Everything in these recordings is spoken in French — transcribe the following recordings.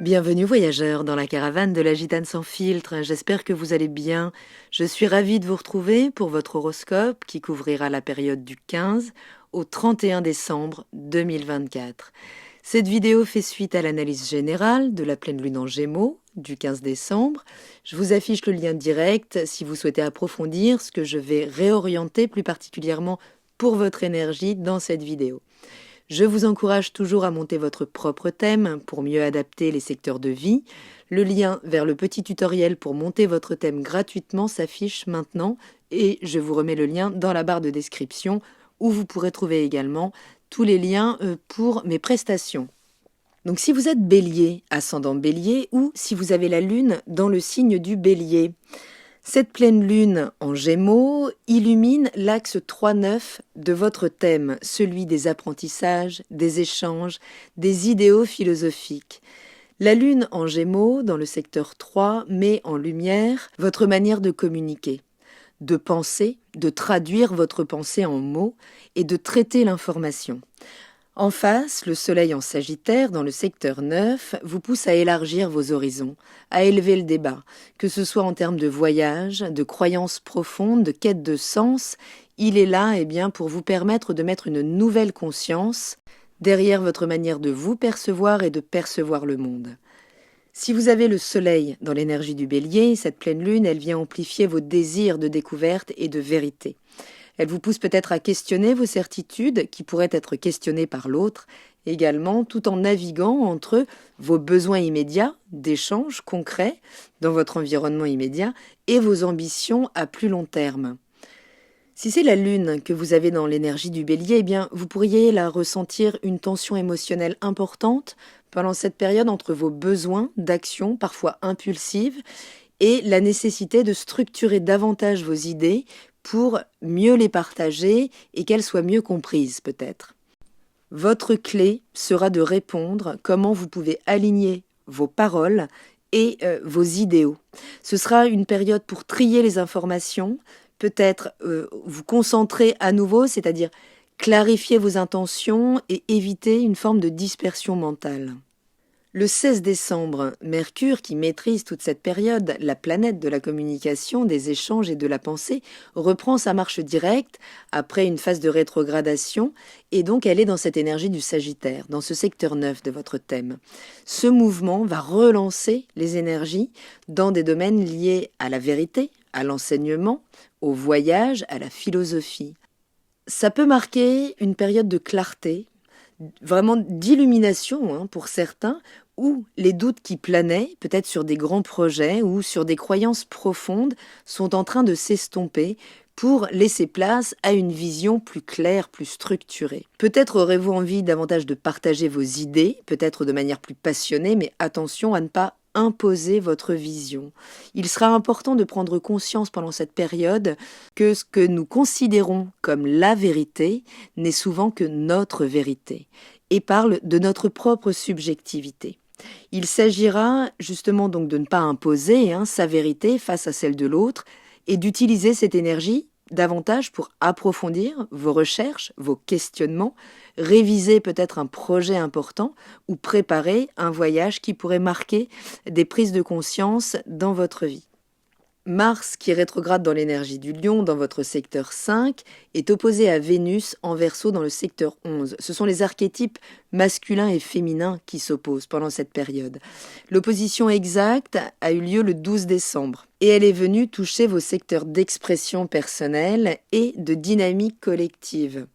Bienvenue voyageurs dans la caravane de la Gitane sans filtre, j'espère que vous allez bien. Je suis ravie de vous retrouver pour votre horoscope qui couvrira la période du 15 au 31 décembre 2024. Cette vidéo fait suite à l'analyse générale de la pleine lune en Gémeaux du 15 décembre. Je vous affiche le lien direct si vous souhaitez approfondir ce que je vais réorienter plus particulièrement pour votre énergie dans cette vidéo. Je vous encourage toujours à monter votre propre thème pour mieux adapter les secteurs de vie. Le lien vers le petit tutoriel pour monter votre thème gratuitement s'affiche maintenant et je vous remets le lien dans la barre de description où vous pourrez trouver également tous les liens pour mes prestations. Donc si vous êtes Bélier, ascendant Bélier, ou si vous avez la lune dans le signe du Bélier, cette pleine lune en Gémeaux illumine l'axe 3-9 de votre thème, celui des apprentissages, des échanges, des idéaux philosophiques. La lune en Gémeaux, dans le secteur 3, met en lumière votre manière de communiquer, de penser, de traduire votre pensée en mots et de traiter l'information. En face, le soleil en Sagittaire, dans le secteur 9, vous pousse à élargir vos horizons, à élever le débat, que ce soit en termes de voyage, de croyances profondes, de quête de sens. Il est là pour vous permettre de mettre une nouvelle conscience derrière votre manière de vous percevoir et de percevoir le monde. Si vous avez le soleil dans l'énergie du Bélier, cette pleine lune, elle vient amplifier vos désirs de découverte et de vérité. Elle vous pousse peut-être à questionner vos certitudes qui pourraient être questionnées par l'autre, également tout en naviguant entre vos besoins immédiats d'échanges concrets dans votre environnement immédiat et vos ambitions à plus long terme. Si c'est la lune que vous avez dans l'énergie du Bélier, vous pourriez la ressentir une tension émotionnelle importante pendant cette période entre vos besoins d'action parfois impulsives et la nécessité de structurer davantage vos idées pour mieux les partager et qu'elles soient mieux comprises peut-être. Votre clé sera de répondre comment vous pouvez aligner vos paroles et vos idéaux. Ce sera une période pour trier les informations, peut-être vous concentrer à nouveau, c'est-à-dire clarifier vos intentions et éviter une forme de dispersion mentale. Le 16 décembre, Mercure, qui maîtrise toute cette période, la planète de la communication, des échanges et de la pensée, reprend sa marche directe après une phase de rétrogradation et donc elle est dans cette énergie du Sagittaire, dans ce secteur 9 de votre thème. Ce mouvement va relancer les énergies dans des domaines liés à la vérité, à l'enseignement, au voyage, à la philosophie. Ça peut marquer une période de clarté, vraiment d'illumination pour certains, où les doutes qui planaient, peut-être sur des grands projets ou sur des croyances profondes, sont en train de s'estomper pour laisser place à une vision plus claire, plus structurée. Peut-être aurez-vous envie davantage de partager vos idées, peut-être de manière plus passionnée, mais attention à ne pas imposer votre vision. Il sera important de prendre conscience pendant cette période que ce que nous considérons comme la vérité n'est souvent que notre vérité et parle de notre propre subjectivité. Il s'agira justement donc de ne pas imposer sa vérité face à celle de l'autre et d'utiliser cette énergie davantage pour approfondir vos recherches, vos questionnements, réviser peut-être un projet important ou préparer un voyage qui pourrait marquer des prises de conscience dans votre vie. Mars, qui rétrograde dans l'énergie du Lion, dans votre secteur 5, est opposé à Vénus en Verseau dans le secteur 11. Ce sont les archétypes masculins et féminins qui s'opposent pendant cette période. L'opposition exacte a eu lieu le 12 décembre et elle est venue toucher vos secteurs d'expression personnelle et de dynamique collective.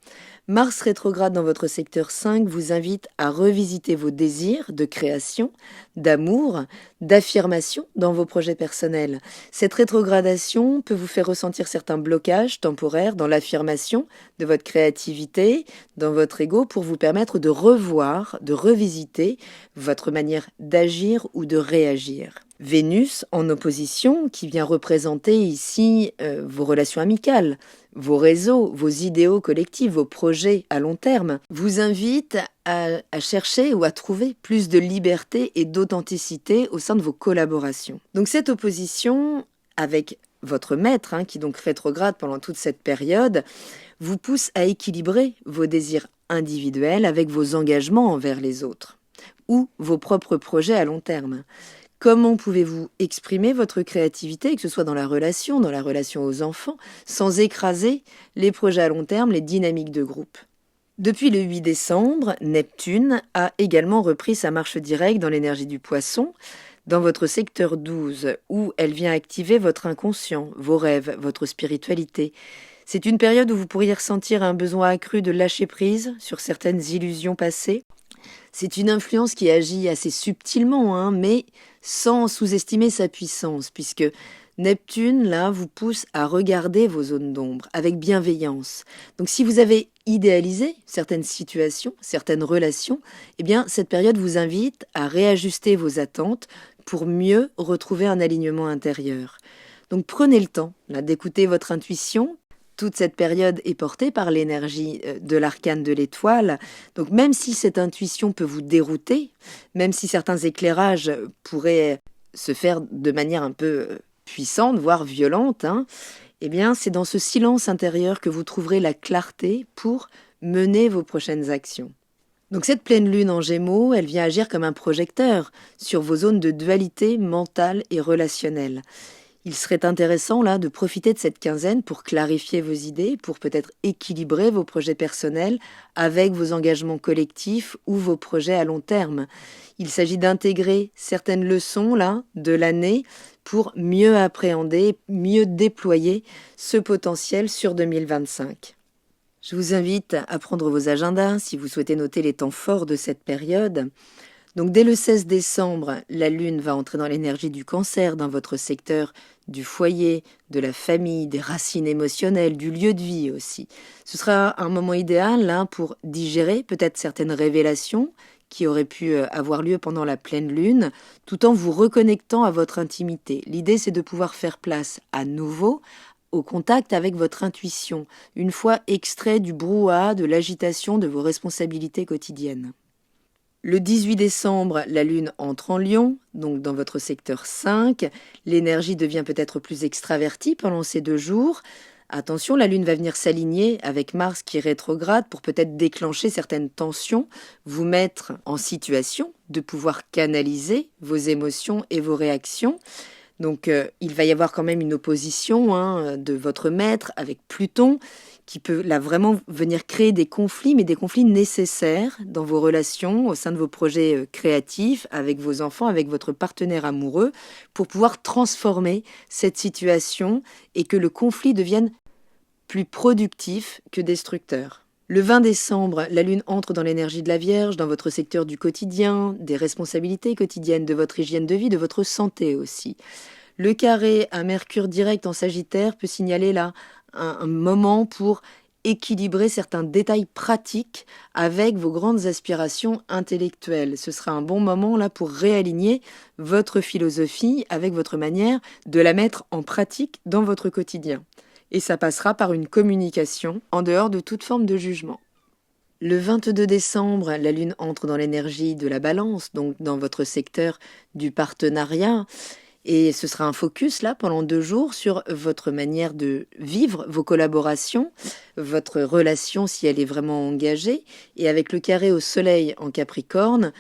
Mars rétrograde dans votre secteur 5 vous invite à revisiter vos désirs de création, d'amour, d'affirmation dans vos projets personnels. Cette rétrogradation peut vous faire ressentir certains blocages temporaires dans l'affirmation de votre créativité, dans votre ego, pour vous permettre de revoir, de revisiter votre manière d'agir ou de réagir. Vénus en opposition, qui vient représenter ici vos relations amicales, vos réseaux, vos idéaux collectifs, vos projets à long terme, vous invite à chercher ou à trouver plus de liberté et d'authenticité au sein de vos collaborations. Donc cette opposition avec votre maître, qui donc rétrograde pendant toute cette période, vous pousse à équilibrer vos désirs individuels avec vos engagements envers les autres. ou vos propres projets à long terme. Comment pouvez-vous exprimer votre créativité, que ce soit dans la relation aux enfants, sans écraser les projets à long terme, les dynamiques de groupe? Depuis le 8 décembre, Neptune a également repris sa marche directe dans l'énergie du Poisson, dans votre secteur 12, où elle vient activer votre inconscient, vos rêves, votre spiritualité. C'est une période où vous pourriez ressentir un besoin accru de lâcher prise sur certaines illusions passées. C'est une influence qui agit assez subtilement, mais sans sous-estimer sa puissance, puisque Neptune, là, vous pousse à regarder vos zones d'ombre avec bienveillance. Donc si vous avez idéalisé certaines situations, certaines relations, eh bien cette période vous invite à réajuster vos attentes pour mieux retrouver un alignement intérieur. Donc prenez le temps là, d'écouter votre intuition. Toute cette période est portée par l'énergie de l'arcane de l'étoile. Donc même si cette intuition peut vous dérouter, même si certains éclairages pourraient se faire de manière un peu puissante, voire violente, eh bien c'est dans ce silence intérieur que vous trouverez la clarté pour mener vos prochaines actions. Donc cette pleine lune en Gémeaux, elle vient agir comme un projecteur sur vos zones de dualité mentale et relationnelle. Il serait intéressant là de profiter de cette quinzaine pour clarifier vos idées, pour peut-être équilibrer vos projets personnels avec vos engagements collectifs ou vos projets à long terme. Il s'agit d'intégrer certaines leçons là de l'année pour mieux appréhender, mieux déployer ce potentiel sur 2025. Je vous invite à prendre vos agendas si vous souhaitez noter les temps forts de cette période. Donc dès le 16 décembre, la Lune va entrer dans l'énergie du Cancer dans votre secteur du foyer, de la famille, des racines émotionnelles, du lieu de vie aussi. Ce sera un moment idéal là, pour digérer peut-être certaines révélations qui auraient pu avoir lieu pendant la pleine Lune, tout en vous reconnectant à votre intimité. L'idée, c'est de pouvoir faire place à nouveau au contact avec votre intuition, une fois extrait du brouhaha, de l'agitation de vos responsabilités quotidiennes. Le 18 décembre, la Lune entre en Lion, donc dans votre secteur 5. L'énergie devient peut-être plus extravertie pendant ces 2 jours. Attention, la Lune va venir s'aligner avec Mars qui est rétrograde pour peut-être déclencher certaines tensions, vous mettre en situation de pouvoir canaliser vos émotions et vos réactions. Donc il va y avoir quand même une opposition de votre maître avec Pluton qui peut là vraiment venir créer des conflits, mais des conflits nécessaires dans vos relations, au sein de vos projets créatifs, avec vos enfants, avec votre partenaire amoureux, pour pouvoir transformer cette situation et que le conflit devienne plus productif que destructeur. Le 20 décembre, la Lune entre dans l'énergie de la Vierge, dans votre secteur du quotidien, des responsabilités quotidiennes, de votre hygiène de vie, de votre santé aussi. Le carré à Mercure direct en Sagittaire peut signaler là un moment pour équilibrer certains détails pratiques avec vos grandes aspirations intellectuelles. Ce sera un bon moment là pour réaligner votre philosophie avec votre manière de la mettre en pratique dans votre quotidien. Et ça passera par une communication en dehors de toute forme de jugement. Le 22 décembre, la Lune entre dans l'énergie de la Balance, donc dans votre secteur du partenariat. Et ce sera un focus là pendant 2 jours sur votre manière de vivre vos collaborations, votre relation si elle est vraiment engagée. Et avec le carré au Soleil en Capricorne,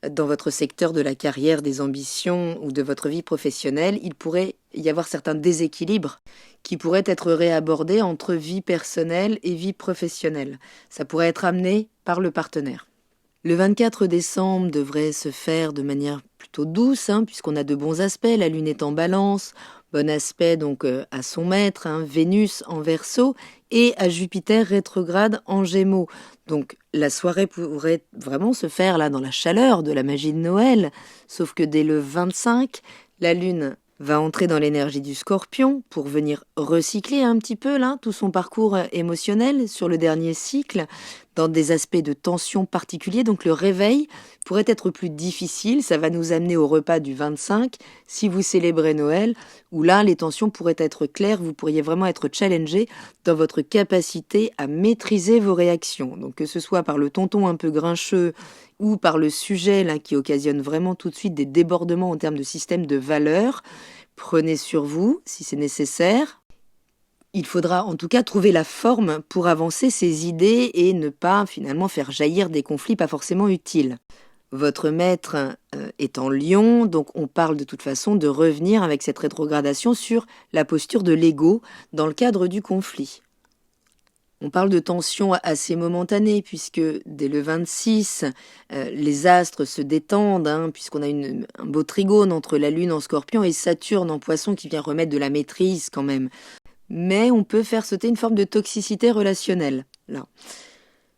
dans votre secteur de la carrière, des ambitions ou de votre vie professionnelle, il pourrait y avoir certains déséquilibres qui pourraient être réabordés entre vie personnelle et vie professionnelle. Ça pourrait être amené par le partenaire. Le 24 décembre devrait se faire de manière plutôt douce, puisqu'on a de bons aspects. La Lune est en Balance, bon aspect donc à son maître, Vénus en Verseau, et à Jupiter rétrograde en Gémeaux. Donc la soirée pourrait vraiment se faire là dans la chaleur de la magie de Noël, sauf que dès le 25, la Lune va entrer dans l'énergie du Scorpion pour venir recycler un petit peu là tout son parcours émotionnel sur le dernier cycle, dans des aspects de tension particuliers. Donc le réveil pourrait être plus difficile, ça va nous amener au repas du 25 si vous célébrez Noël, où là les tensions pourraient être claires, vous pourriez vraiment être challengé dans votre capacité à maîtriser vos réactions. Donc que ce soit par le tonton un peu grincheux ou par le sujet là qui occasionne vraiment tout de suite des débordements en termes de système de valeurs, prenez sur vous si c'est nécessaire. Il faudra en tout cas trouver la forme pour avancer ces idées et ne pas finalement faire jaillir des conflits pas forcément utiles. Votre maître est en Lion, donc on parle de toute façon de revenir avec cette rétrogradation sur la posture de l'ego dans le cadre du conflit. On parle de tension assez momentanée puisque dès le 26, les astres se détendent, puisqu'on a un beau trigone entre la Lune en Scorpion et Saturne en Poisson qui vient remettre de la maîtrise quand même. Mais on peut faire sauter une forme de toxicité relationnelle, là.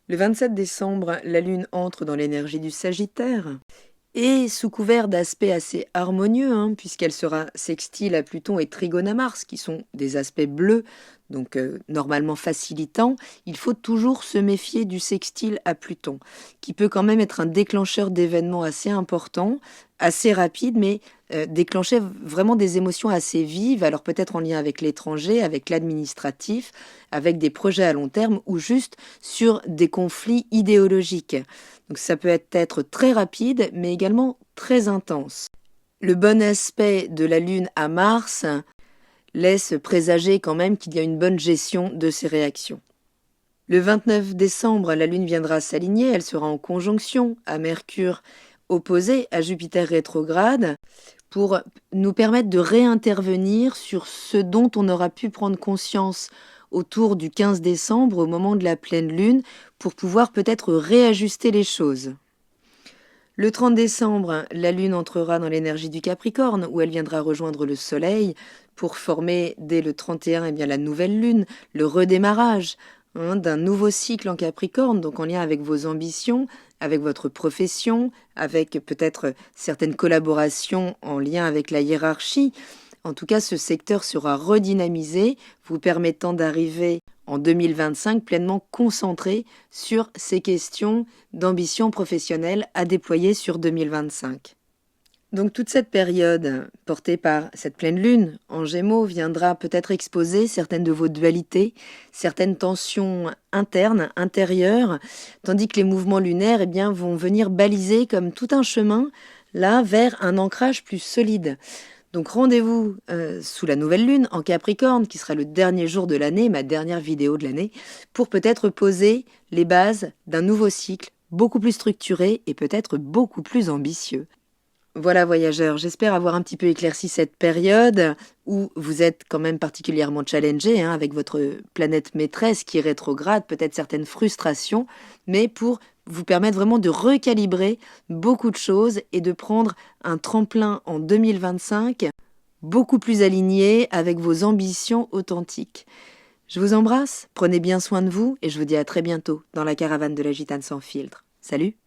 Le 27 décembre, la Lune entre dans l'énergie du Sagittaire. Et sous couvert d'aspects assez harmonieux, puisqu'elle sera sextile à Pluton et trigone à Mars, qui sont des aspects bleus, donc normalement facilitants, il faut toujours se méfier du sextile à Pluton, qui peut quand même être un déclencheur d'événements assez importants, assez rapide, mais déclencher vraiment des émotions assez vives, alors peut-être en lien avec l'étranger, avec l'administratif, avec des projets à long terme ou juste sur des conflits idéologiques. Donc ça peut être très rapide, mais également très intense. Le bon aspect de la Lune à Mars laisse présager quand même qu'il y a une bonne gestion de ces réactions. Le 29 décembre, la Lune viendra s'aligner, elle sera en conjonction à Mercure opposé à Jupiter rétrograde pour nous permettre de réintervenir sur ce dont on aura pu prendre conscience autour du 15 décembre, au moment de la pleine lune, pour pouvoir peut-être réajuster les choses. Le 30 décembre, la lune entrera dans l'énergie du Capricorne, où elle viendra rejoindre le Soleil pour former dès le 31 la nouvelle lune, le redémarrage d'un nouveau cycle en Capricorne, donc en lien avec vos ambitions, avec votre profession, avec peut-être certaines collaborations en lien avec la hiérarchie. En tout cas, ce secteur sera redynamisé, vous permettant d'arriver en 2025 pleinement concentré sur ces questions d'ambition professionnelle à déployer sur 2025. Donc toute cette période portée par cette pleine lune en Gémeaux viendra peut-être exposer certaines de vos dualités, certaines tensions internes, intérieures, tandis que les mouvements lunaires vont venir baliser comme tout un chemin là vers un ancrage plus solide. Donc rendez-vous sous la nouvelle lune en Capricorne, qui sera le dernier jour de l'année, ma dernière vidéo de l'année, pour peut-être poser les bases d'un nouveau cycle beaucoup plus structuré et peut-être beaucoup plus ambitieux. Voilà voyageurs, j'espère avoir un petit peu éclairci cette période où vous êtes quand même particulièrement challengé avec votre planète maîtresse qui est rétrograde, peut-être certaines frustrations, mais pour vous permettre vraiment de recalibrer beaucoup de choses et de prendre un tremplin en 2025 beaucoup plus aligné avec vos ambitions authentiques. Je vous embrasse, prenez bien soin de vous et je vous dis à très bientôt dans la caravane de la Gitane sans filtre. Salut!